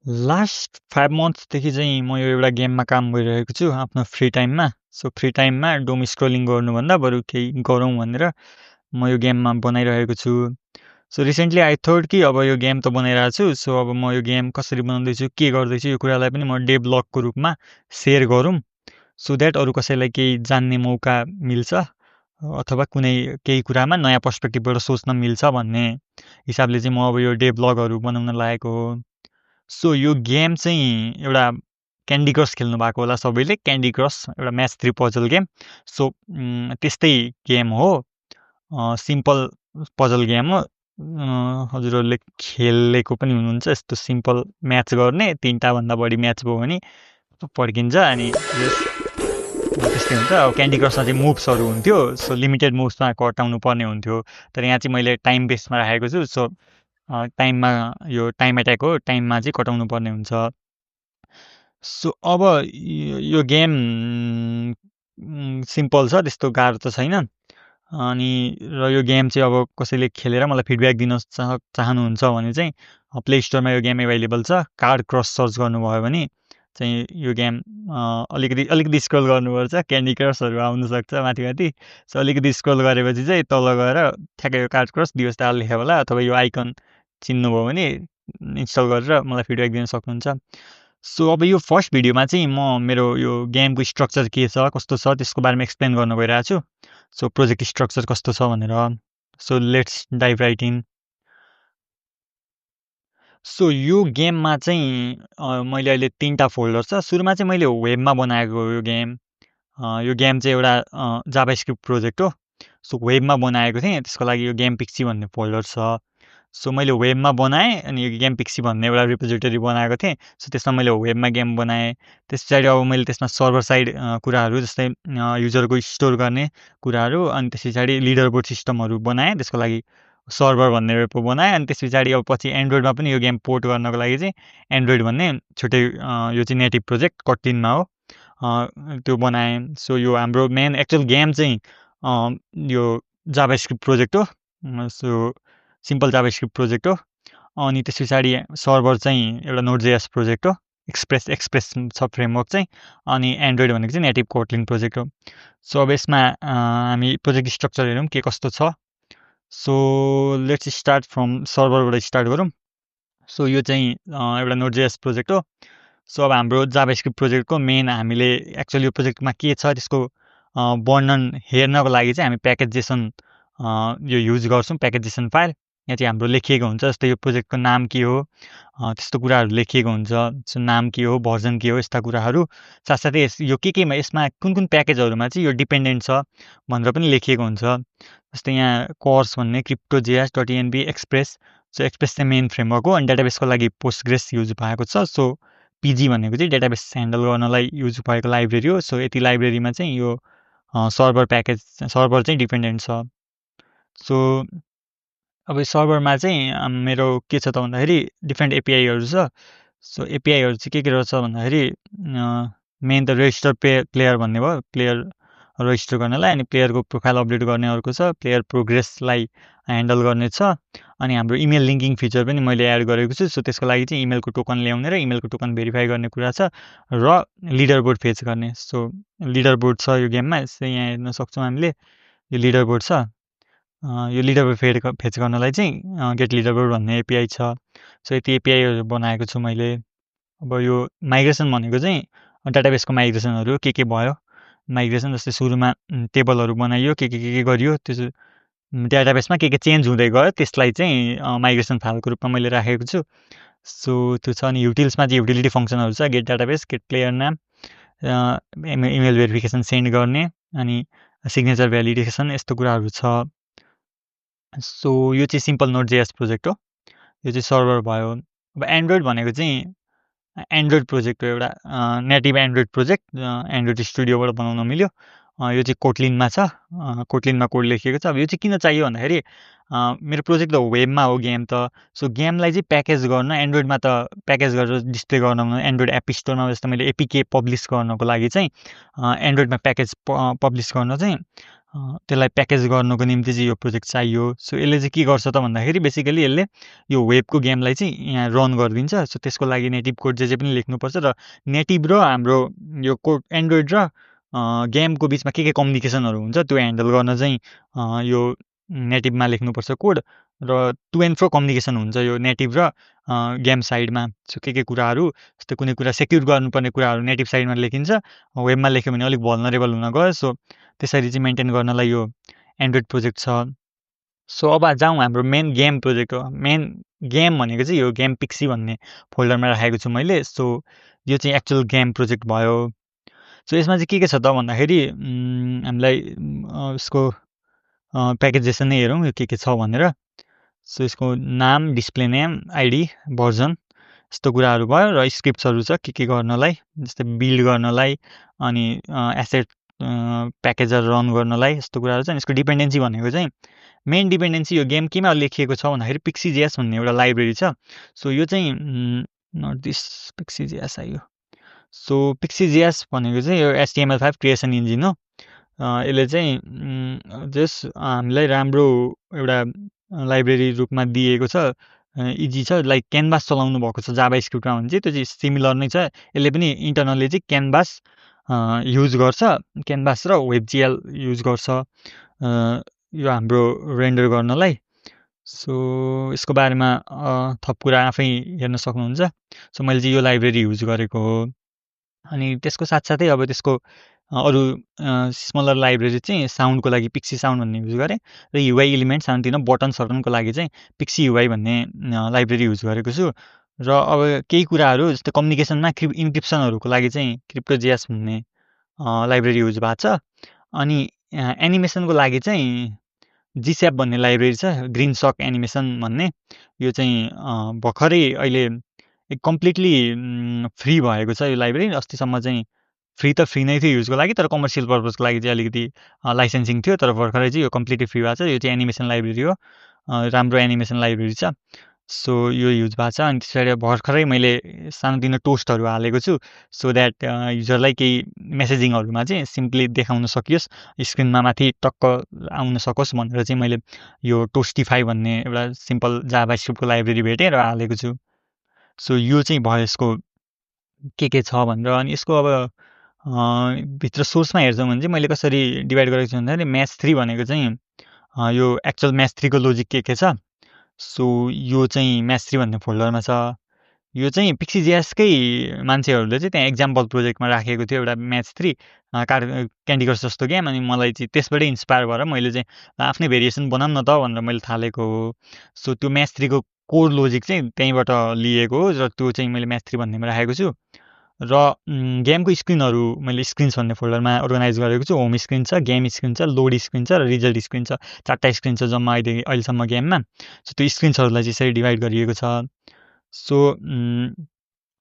Last 5 मन्थ्सदेखि चाहिँ म यो एउटा गेममा काम गरिरहेको छु आफ्नो फ्री टाइममा। सो फ्री टाइममा डुम स्क्रोलिङ गर्नुभन्दा बरु केही गरौँ भनेर म यो गेममा बनाइरहेको छु। सो रिसेन्टली आई थोट कि अब यो गेम त बनाइरहेको छु, सो अब म यो गेम कसरी बनाउँदैछु, के गर्दैछु, यो कुरालाई पनि म डेभलगको रूपमा सेयर गरौँ, सो द्याट अरू कसैलाई केही जान्ने मौका मिल्छ अथवा कुनै केही कुरामा नयाँ पर्सपेक्टिभबाट सोच्न मिल्छ भन्ने हिसाबले चाहिँ म अब यो डेभलगहरू बनाउन लागेको हो। सो यो गेम चाहिँ एउटा क्यान्डी क्रस खेल्नु भएको होला सबैले, क्यान्डी क्रस एउटा म्याच 3 पजल गेम। सो त्यस्तै गेम हो, सिम्पल पजल गेम हो। हजुरहरूले खेलेको पनि हुनुहुन्छ, यस्तो सिम्पल म्याच गर्ने, 3टा भन्दा बढी म्याच भयो भने पड्किन्छ अनि त्यस्तै हुन्छ। अब क्यान्डी क्रसमा चाहिँ मुभ्सहरू हुन्थ्यो, सो लिमिटेड मुभ्समा कटाउनु पर्ने हुन्थ्यो, तर यहाँ चाहिँ मैले टाइम बेसमा राखेको छु। सो टाइममा यो टाइम एट्याक हो, टाइममा चाहिँ कटाउनु पर्ने हुन्छ। सो अब यो गेम सिम्पल छ, त्यस्तो गाह्रो त छैन। अनि र यो गेम चाहिँ अब कसैले खेलेर मलाई फिडब्याक दिन चाहनुहुन्छ भने चाहिँ प्ले स्टोरमा यो गेम एभाइलेबल छ। कार्ड क्रस सर्च गर्नुभयो भने चाहिँ यो गेम अलिकति स्क्रोल गर्नुपर्छ, क्यान्डी क्रसहरू आउनसक्छ माथि माथि। सो अलिकति स्क्रोल गरेपछि चाहिँ तल गएर ठ्याक्कै यो कार्ड क्रस दिवसता लेख्यो होला, अथवा यो आइकन चिन्नुभयो भने इन्स्टल गरेर मलाई फिडब्याक दिन सक्नुहुन्छ। सो अब यो फर्स्ट भिडियोमा चाहिँ म मेरो यो गेमको स्ट्रक्चर के छ, कस्तो छ, त्यसको बारेमा एक्सप्लेन गर्न गइरहेको छु। सो प्रोजेक्ट स्ट्रक्चर कस्तो छ भनेर। So let's dive right in. So यो गेममा चाहिँ मैले अहिले 3टा फोल्डर छ। सुरुमा चाहिँ मैले वेबमा बनाएको हो यो गेम। यो गेम चाहिँ एउटा जाभास्क्रिप्ट प्रोजेक्ट हो। सो वेबमा बनाएको थिएँ, त्यसको लागि यो गेम पिक्सी भन्ने फोल्डर छ। सो मैले वेबमा बनाएँ अनि यो गेम पिक्सी भन्ने एउटा रिपोजिटरी बनाएको थिएँ। सो त्यसमा मैले वेबमा गेम बनाएँ। त्यस पछाडि अब मैले त्यसमा सर्भर साइड कुराहरू जस्तै युजरको स्टोर गर्ने कुराहरू, अनि त्यस पछाडि लिडर बोर्ड सिस्टमहरू बनाएँ, त्यसको लागि सर्भर भन्ने वेब बनाएँ। अनि त्यस पछाडि अब पछि एन्ड्रोइडमा पनि यो गेम पोर्ट गर्नको लागि चाहिँ एन्ड्रोइड भन्ने छुट्टै यो चाहिँ नेटिभ प्रोजेक्ट कट्लिनमा हो, त्यो बनाएँ। सो यो हाम्रो मेन एक्चुअल गेम चाहिँ यो जाभास्क्रिप्ट प्रोजेक्ट हो। सो सिम्पल जाभास्क्रिप्ट प्रोजेक्ट हो। अनि त्यस पछाडि सर्भर चाहिँ एउटा नोड.जेएस प्रोजेक्ट हो, एक्सप्रेस छ फ्रेमवर्क चाहिँ। अनि एन्ड्रोइड भनेको चाहिँ नेटिभ कोटलिन प्रोजेक्ट हो। सो अब यसमा हामी प्रोजेक्ट स्ट्रक्चर हेरौँ के कस्तो छ। सो लेट्स स्टार्ट फ्रम सर्भरबाट स्टार्ट गरौँ। सो यो चाहिँ एउटा नोड.जेएस प्रोजेक्ट हो। सो अब हाम्रो जाभास्क्रिप्ट प्रोजेक्टको मेन हामीले एक्चुअली यो प्रोजेक्टमा के छ त्यसको वर्णन हेर्नको लागि चाहिँ हामी प्याकेजेसन यो युज गर्छौँ, प्याकेजेसन फाइल। यहाँ चाहिँ हाम्रो लेखिएको हुन्छ, जस्तै यो प्रोजेक्टको नाम के हो, त्यस्तो कुराहरू लेखिएको हुन्छ। सो नाम के हो, भर्जन के हो, यस्ता कुराहरू। साथसाथै यो केमा यसमा कुन प्याकेजहरूमा चाहिँ यो डिपेन्डेन्ट छ भनेर पनि लेखिएको हुन्छ। जस्तै यहाँ कोर्स भन्ने crypto.js.env एक्सप्रेस। सो एक्सप्रेस चाहिँ मेन फ्रेमवर्क हो, अनि डेटाबेसको लागि पोस्टग्रेस युज भएको छ। सो पिजी भनेको चाहिँ डेटाबेस ह्यान्डल गर्नलाई युज भएको लाइब्रेरी हो। सो यति लाइब्रेरीमा चाहिँ यो सर्भर चाहिँ डिपेन्डेन्ट छ। सो अब यो सर्भरमा चाहिँ मेरो के छ त भन्दाखेरि डिफ्रेन्ट एपिआईहरू छ। सो एपिआईहरू चाहिँ के रहेछ भन्दाखेरि मेन त रेजिस्टर प्लेयर भन्ने भयो, प्लेयर रजिस्टर गर्नलाई। अनि प्लेयरको प्रोफाइल अपडेट गर्ने अर्को छ, प्लेयर प्रोग्रेसलाई ह्यान्डल गर्ने छ। अनि हाम्रो इमेल लिङ्किङ फिचर पनि मैले एड गरेको छु। सो त्यसको लागि चाहिँ इमेलको टोकन ल्याउने र इमेलको टोकन भेरिफाई गर्ने कुरा छ, र लिडर बोर्ड फेच गर्ने। सो लिडर बोर्ड छ यो गेममा, यसो यहाँ हेर्न सक्छौँ हामीले, यो लिडर बोर्ड छ। यो लिडर बोर्ड फेच गर्नलाई चाहिँ गेट लिडर बोर्ड भन्ने एपिआई छ। सो यति एपिआईहरू बनाएको छु मैले। अब यो माइग्रेसन भनेको चाहिँ डाटाबेसको माइग्रेसनहरू के भयो, माइग्रेसन जस्तै सुरुमा टेबलहरू बनाइयो, के गरियो, त्यो डाटाबेसमा के चेन्ज हुँदै गयो, त्यसलाई चाहिँ माइग्रेसन फाइलको रूपमा मैले राखेको छु। सो त्यो छ। अनि युटिल्समा चाहिँ युटिलिटी फङ्सनहरू छ, गेट डाटाबेस, गेट प्लेयर नाम, इमेल भेरिफिकेसन सेन्ड गर्ने, अनि सिग्नेचर भ्यालिडेसन, यस्तो कुराहरू छ। सो यो चाहिँ सिम्पल नोड.जेएस प्रोजेक्ट हो, यो चाहिँ सर्भर भयो। अब एन्ड्रोइड भनेको चाहिँ एन्ड्रोइड प्रोजेक्ट हो, एउटा नेटिभ एन्ड्रोइड प्रोजेक्ट, एन्ड्रोइड स्टुडियोबाट बनाउन मिल्यो। यो चाहिँ कोटलिनमा छ, कोटलिनमा कोड लेखिएको छ। अब यो चाहिँ किन चाहियो भन्दाखेरि मेरो प्रोजेक्ट त वेबमा हो गेम त। सो गेमलाई चाहिँ प्याकेज गर्न एन्ड्रोइडमा त प्याकेज गरेर डिस्प्ले गर्न एन्ड्रोइड एप स्टोरमा जस्तो मैले एपिके पब्लिस गर्नको लागि चाहिँ एन्ड्रोइडमा प्याकेज पब्लिस गर्न चाहिँ त्यसलाई प्याकेज गर्नुको निम्ति चाहिँ यो प्रोजेक्ट चाहियो। सो यसले चाहिँ के गर्छ त भन्दाखेरि बेसिकली यसले यो वेबको गेमलाई चाहिँ यहाँ रन गरिदिन्छ। सो त्यसको लागि नेटिभ कोड जे पनि लेख्नुपर्छ र नेटिभ र हाम्रो यो कोड एन्ड्रोइड र गेमको बिचमा के कम्युनिकेसनहरू हुन्छ त्यो ह्यान्डल गर्न चाहिँ यो नेटिभमा लेख्नुपर्छ कोड र टु एन्ड फ्रो कम्युनिकेसन हुन्छ यो नेटिभ र गेम साइडमा। सो के कुराहरू जस्तै कुनै कुरा सेक्युर गर्नुपर्ने कुराहरू नेटिभ साइडमा लेखिन्छ, वेबमा लेख्यो भने अलिक भल्नरेबल हुन गयो। सो त्यसरी चाहिँ मेन्टेन गर्नलाई यो एन्ड्रोइड प्रोजेक्ट छ। सो अब जाउँ हाम्रो मेन गेम प्रोजेक्ट हो। मेन गेम भनेको चाहिँ यो गेम पिक्सी भन्ने फोल्डरमा राखेको छु मैले। सो यो चाहिँ एक्चुअल गेम प्रोजेक्ट भयो। सो यसमा चाहिँ के छ त भन्दाखेरि हामीलाई यसको प्याकेजेसन नै हेरौँ यो के छ भनेर। सो यसको नाम, डिस्प्ले नेम, आइडी, भर्जन यस्तो कुराहरू भयो र स्क्रिप्ट्सहरू छ के गर्नलाई, जस्तै बिल्ड गर्नलाई अनि एसेट प्याकेजहरू रन गर्नलाई यस्तो कुराहरू छ। यसको डिपेन्डेन्सी भनेको चाहिँ मेन डिपेन्डेन्सी यो गेम केमा लेखिएको छ भन्दाखेरि पिक्सी.js भन्ने एउटा लाइब्रेरी छ। सो यो चाहिँ नट दिस पिक्सी.js आयो। सो पिक्सी.js भनेको चाहिँ यो HTML5 क्रिएसन इन्जिन हो। यसले चाहिँ जस हामीलाई राम्रो एउटा लाइब्रेरी रूपमा दिएको छ, इजी छ। लाइक क्यानभास चलाउनु भएको छ जाभा स्क्रिप्टमा भने चाहिँ त्यो चाहिँ सिमिलर नै छ। यसले पनि इन्टरनल्ली चाहिँ क्यानभास युज गर्छ, क्यानभास र वेबजिएल युज गर्छ यो हाम्रो रेन्डर गर्नलाई। सो यसको बारेमा थप कुरा आफै हेर्न सक्नुहुन्छ। सो मैले चाहिँ यो लाइब्रेरी युज गरेको हो। अनि त्यसको साथसाथै अब त्यसको अरू स्मलर लाइब्रेरी चाहिँ साउन्डको लागि पिक्सी साउन्ड भन्ने युज गरेँ र युआई इलिमेन्ट सानोतिनो बटन सटनको लागि चाहिँ पिक्सी युआई भन्ने लाइब्रेरी युज गरेको छु। र अब केही कुराहरू जस्तै कम्युनिकेसनमा इन्क्रिप्सनहरूको लागि चाहिँ क्रिप्टो.js भन्ने लाइब्रेरी युज भएको छ। अनि एनिमेसनको लागि चाहिँ जिस्याप भन्ने लाइब्रेरी छ, ग्रिन सक एनिमेसन भन्ने। यो चाहिँ भर्खरै अहिले कम्प्लिटली फ्री भएको छ यो लाइब्रेरी। अस्तिसम्म चाहिँ फ्री नै थियो युजको लागि, तर कमर्सियल पर्पजको लागि चाहिँ अलिकति लाइसेन्सिङ थियो। तर भर्खरै चाहिँ यो कम्प्लिटली फ्री भएको छ। यो चाहिँ एनिमेसन लाइब्रेरी हो, राम्रो एनिमेसन लाइब्रेरी छ। सो यो युज भएको छ। अनि त्यसरी भर्खरै मैले सानोतिनो टोस्टहरू हालेको छु सो द्याट युजरलाई केही मेसेजिङहरूमा चाहिँ सिम्पली देखाउन सकियोस्, स्क्रिनमा माथि टक्क आउन सकोस् भनेर चाहिँ मैले यो टोस्टिफाई भन्ने एउटा सिम्पल जाभा स्क्रिप्टको लाइब्रेरी भेटेँ र हालेको छु। सो यो चाहिँ भयो यसको के छ भनेर। अनि यसको अब भित्र सोर्समा हेर्छौँ भने चाहिँ मैले कसरी डिभाइड गरेको छु भन्दाखेरि म्याथ 3 भनेको चाहिँ यो एक्चुअल म्याथ 3 को लोजिक के छ। सो यो चाहिँ म्याथ 3 भन्ने फोल्डरमा छ। यो चाहिँ पिक्सी.js-कै मान्छेहरूले चाहिँ त्यहाँ एक्जाम्पल प्रोजेक्टमा राखेको थियो एउटा म्याथ 3 क्यान्डी क्रस जस्तो गेम। अनि मलाई चाहिँ त्यसबाटै इन्सपायर भएर मैले चाहिँ आफ्नै भेरिएसन बनाऊँ न त भनेर मैले थालेको हो। सो त्यो म्याथ 3 को कोर लोजिक चाहिँ त्यहीँबाट लिएको हो र त्यो चाहिँ मैले म्याथ 3 भन्नेमा राखेको छु। र गेमको स्क्रिनहरू मैले स्क्रिन्स भन्ने फोल्डरमा अर्गनाइज गरेको छु। होम स्क्रिन छ, गेम स्क्रिन छ, लोड स्क्रिन छ र रिजल्ट स्क्रिन छ। 4टा स्क्रिन छ जम्मा अहिलेसम्म गेममा। सो त्यो स्क्रिन्सहरूलाई चाहिँ यसरी डिभाइड गरिएको छ। सो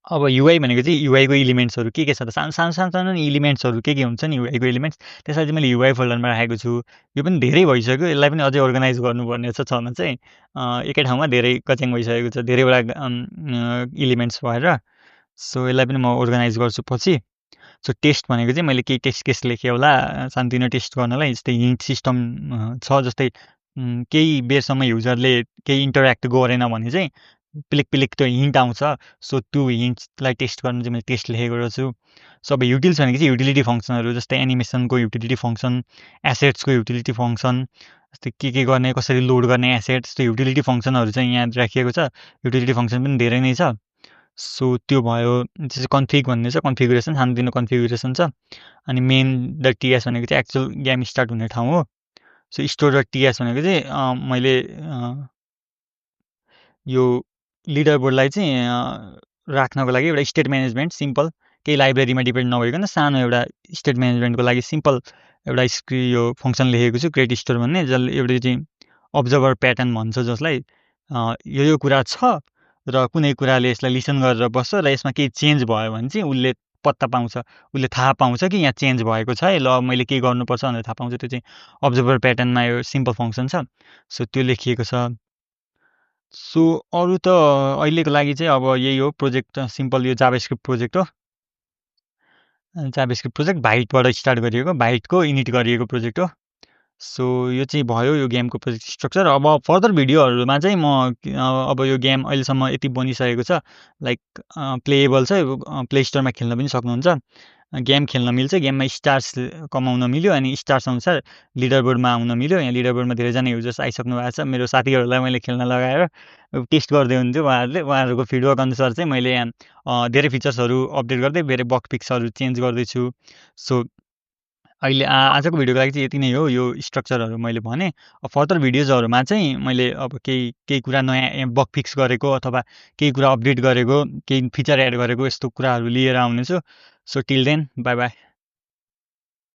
अब युआई भनेको चाहिँ युआईको इलिमेन्ट्सहरू के छ त, सानो इलिमेन्ट्सहरू के हुन्छ नि युआईको इलिमेन्ट्स, त्यसलाई चाहिँ मैले युआई फोल्डरमा राखेको छु। यो पनि धेरै भइसक्यो, यसलाई पनि अझै अर्गनाइज गर्नुपर्ने छ भने चाहिँ एकै ठाउँमा धेरै कच्याङ भइसकेको छ, धेरैवटा इलिमेन्ट्स भएर। सो यसलाई पनि म अर्गनाइज गर्छु पछि। सो टेस्ट भनेको चाहिँ मैले केही टेस्ट केस लेखेँ होला सानोतिनो टेस्ट गर्नलाई। जस्तै हिन्ट सिस्टम छ, जस्तै केही बेरसम्म युजरले केही इन्टरेक्ट गरेन भने चाहिँ पिलिक त्यो हिन्ट आउँछ। सो त्यो हिन्टलाई टेस्ट गर्न चाहिँ मैले टेस्ट लेखेको छु। सो अब युटिल्स भनेको चाहिँ युटिलिटी फङ्सनहरू, जस्तै एनिमेसनको युटिलिटी फङ्सन, एसेट्सको युटिलिटी फङ्सन, जस्तै के गर्ने, कसरी लोड गर्ने एसेट्स, त्यो युटिलिटी फङ्सनहरू चाहिँ यहाँ राखिएको छ। युटिलिटी फङ्सन पनि धेरै नै छ। सो त्यो भयो। त्यसपछि कन्फिग भन्ने छ, कन्फिगुरेसन, सानोतिनो कन्फिगुरेसन छ। अनि main.ts भनेको चाहिँ एक्चुअल गेम स्टार्ट हुने ठाउँ हो। सो store.ts भनेको चाहिँ मैले यो लिडर बोर्डलाई चाहिँ राख्नको लागि एउटा स्टेट म्यानेजमेन्ट सिम्पल, केही लाइब्रेरीमा डिपेन्ड नभइकन सानो एउटा स्टेट म्यानेजमेन्टको लागि सिम्पल एउटा यो फङ्सन लेखेको छु क्रिएट स्टोर भन्ने, जसले एउटा चाहिँ अब्जर्भर प्याटर्न भन्छ, जसलाई यो कुरा छ र कुनै कुराले यसलाई लिसन गरेर बस्छ र यसमा केही चेन्ज भयो भने चाहिँ उसले पत्ता पाउँछ, उसले थाहा पाउँछ कि यहाँ चेन्ज भएको छ है, ल मैले के गर्नुपर्छ भनेर थाहा पाउँछ। त्यो चाहिँ अब्जर्भर प्याटर्नमा यो सिम्पल फङ्सन छ। सो त्यो लेखिएको छ। सो अरू त अहिलेको लागि चाहिँ अब यही हो प्रोजेक्ट, सिम्पल यो जाभास्क्रिप्ट प्रोजेक्ट हो। जाभास्क्रिप्ट प्रोजेक्ट भाइटबाट स्टार्ट गरिएको, भाइटको इनिट गरिएको प्रोजेक्ट हो। सो यो चाहिँ भयो यो गेमको प्रोजेक्ट स्ट्रक्चर। अब फर्दर भिडियोहरूमा चाहिँ म अब यो गेम अहिलेसम्म यति बनिसकेको छ, लाइक प्लेएबल छ, प्ले स्टोरमा खेल्न पनि सक्नुहुन्छ। गेम खेल्न मिल्छ, गेममा स्टार्स कमाउन मिल्यो, अनि स्टार्स अनुसार लिडर बोर्डमा आउन मिल्यो। यहाँ लिडर बोर्डमा धेरैजना युजर्स आइसक्नु भएको छ। मेरो साथीहरूलाई मैले खेल्न लगाएर टेस्ट गर्दै हुन्थ्यो उहाँहरूको फिडब्याक अनुसार चाहिँ मैले यहाँ धेरै फिचर्सहरू अपडेट गर्दै धेरै बग फिक्सहरू चेन्ज गर्दैछु। सो अहिले आजको भिडियोको लागि चाहिँ यति नै हो। यो स्ट्रक्चरहरू मैले भने। फर्दर भिडियोजहरूमा चाहिँ मैले अब केही कुरा नयाँ बग फिक्स गरेको अथवा केही कुरा अपडेट गरेको, केही फिचर एड गरेको यस्तो कुराहरू लिएर आउनेछु। So till then bye by.